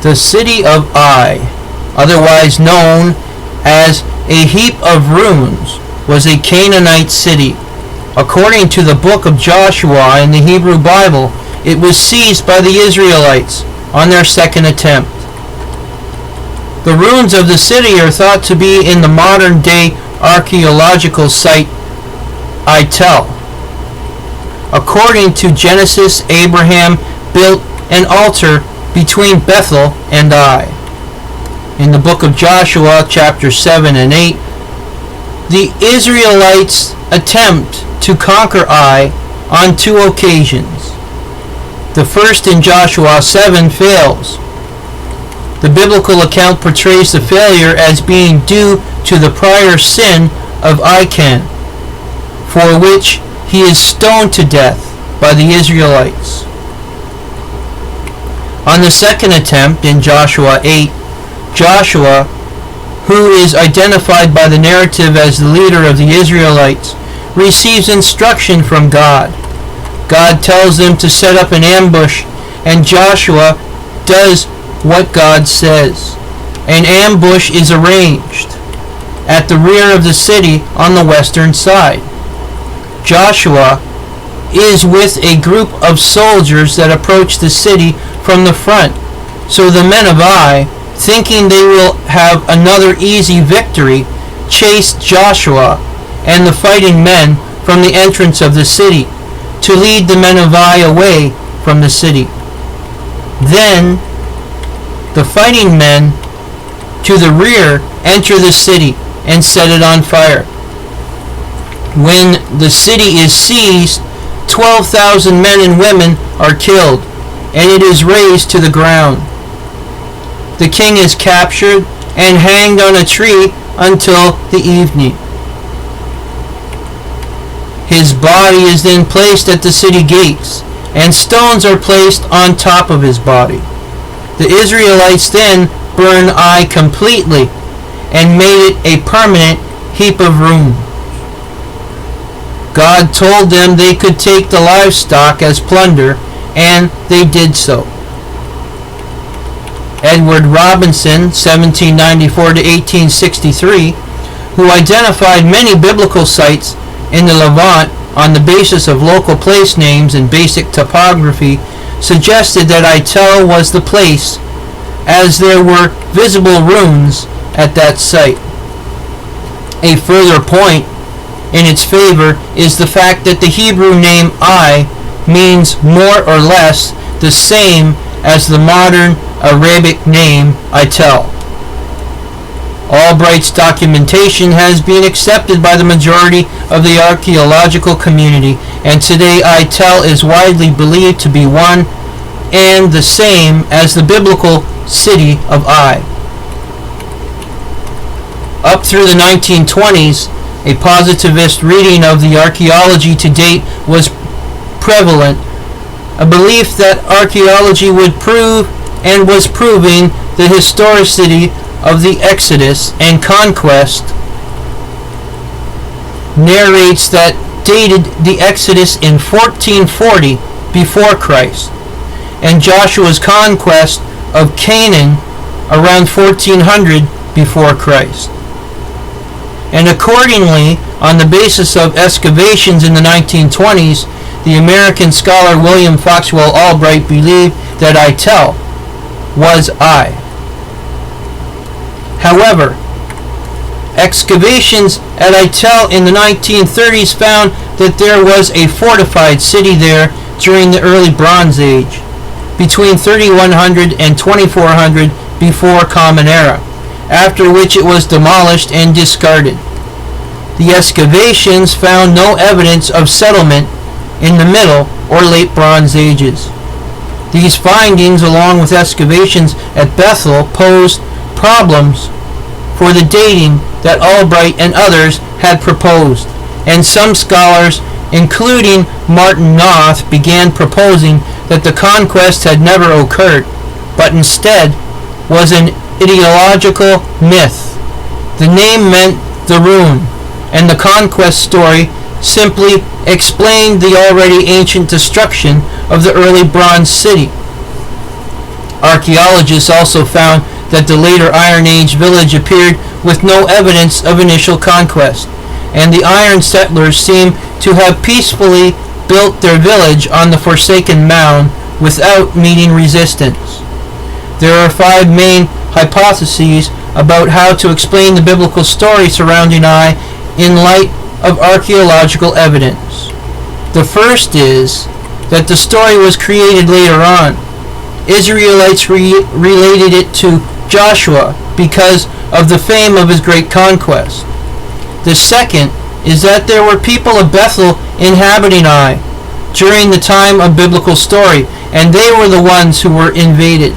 The city of Ai, otherwise known as a heap of ruins, was a Canaanite city. According to the book of Joshua in the Hebrew Bible, it was seized by the Israelites on their second attempt. The ruins of the city are thought to be in the modern-day archaeological site Eitel. According to Genesis, Abraham built an altar between Bethel and Ai. In the book of Joshua, chapter 7 and 8, the Israelites attempt to conquer Ai on two occasions. The first in Joshua 7 fails. The biblical account portrays the failure as being due to the prior sin of Achan, for which he is stoned to death by the Israelites. On the second attempt in Joshua 8, Joshua, who is identified by the narrative as the leader of the Israelites, receives instruction from God. God tells them to set up an ambush, and Joshua does what God says. An ambush is arranged at the rear of the city on the western side. Joshua is with a group of soldiers that approach the city from the front. So the men of Ai, thinking they will have another easy victory, chase Joshua and the fighting men from the entrance of the city to lead the men of Ai away from the city. Then the fighting men to the rear enter the city and set it on fire. When the city is seized, 12,000 men and women are killed, and it is razed to the ground. The king is captured and hanged on a tree until the evening. His body is then placed at the city gates, and stones are placed on top of his body. The Israelites then burned Ai completely and made it a permanent heap of ruins. God told them they could take the livestock as plunder, and they did so. Edward Robinson, 1794 to 1863, who identified many biblical sites in the Levant on the basis of local place names and basic topography, suggested that Eitel was the place, as there were visible ruins at that site. A further point in its favor is the fact that the Hebrew name Ai means more or less the same as the modern Arabic name Eitel. Albright's documentation has been accepted by the majority of the archaeological community, and today Eitel is widely believed to be one and the same as the biblical city of Ai. Up through the 1920s, a positivist reading of the archaeology to date was prevalent, a belief that archaeology would prove and was proving the historicity of the Exodus and conquest. Narrates that dated the Exodus in 1440 before Christ, and Joshua's conquest of Canaan around 1400 before Christ. And accordingly, on the basis of excavations in the 1920s, the American scholar William Foxwell Albright believed that Eitel was Ai. However, excavations at Eitel in the 1930s found that there was a fortified city there during the early Bronze Age, between 3100 and 2400 before Common Era, after which it was demolished and discarded. The excavations found no evidence of settlement in the Middle or Late Bronze Ages. These findings, along with excavations at Bethel, posed problems for the dating that Albright and others had proposed, and some scholars, including Martin Noth, began proposing that the conquest had never occurred, but instead was an ideological myth. The name meant the ruin, and the conquest story simply explained the already ancient destruction of the early Bronze City. Archaeologists also found that the later Iron Age village appeared with no evidence of initial conquest, and the iron settlers seem to have peacefully built their village on the forsaken mound without meeting resistance. There are 5 main hypotheses about how to explain the biblical story surrounding Ai in light of archaeological evidence. The first is that the story was created later on. Israelites related it to Joshua because of the fame of his great conquest. The second is that there were people of Bethel inhabiting Ai during the time of biblical story, and they were the ones who were invaded.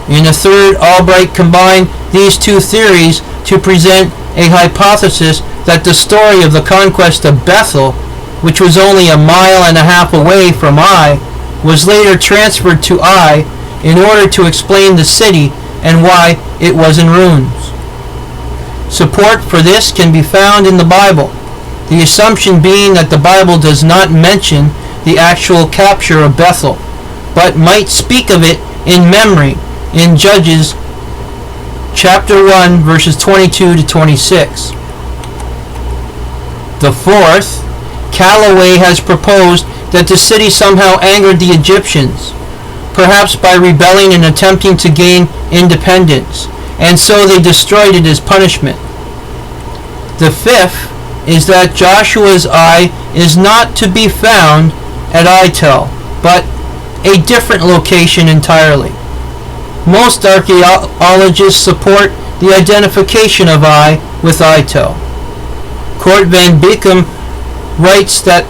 In the third, Albright combined these 2 theories to present a hypothesis that the story of the conquest of Bethel, which was only a mile and a half away from Ai, was later transferred to Ai in order to explain the city and why it was in ruins. Support for this can be found in the Bible, the assumption being that the Bible does not mention the actual capture of Bethel, but might speak of it in memory in Judges chapter 1 verses 22 to 26. The fourth, Callaway has proposed that the city somehow angered the Egyptians, perhaps by rebelling and attempting to gain independence, and so they destroyed it as punishment. The fifth is that Joshua's Ai is not to be found at Ai-Tel, but a different location entirely. Most archaeologists support the identification of Ai with Ai-Tel. Kort van Beekum writes that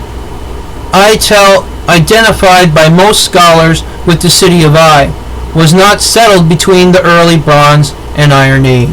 Ai-Tel, identified by most scholars with the city of Ai, was not settled between the early Bronze and Iron Age.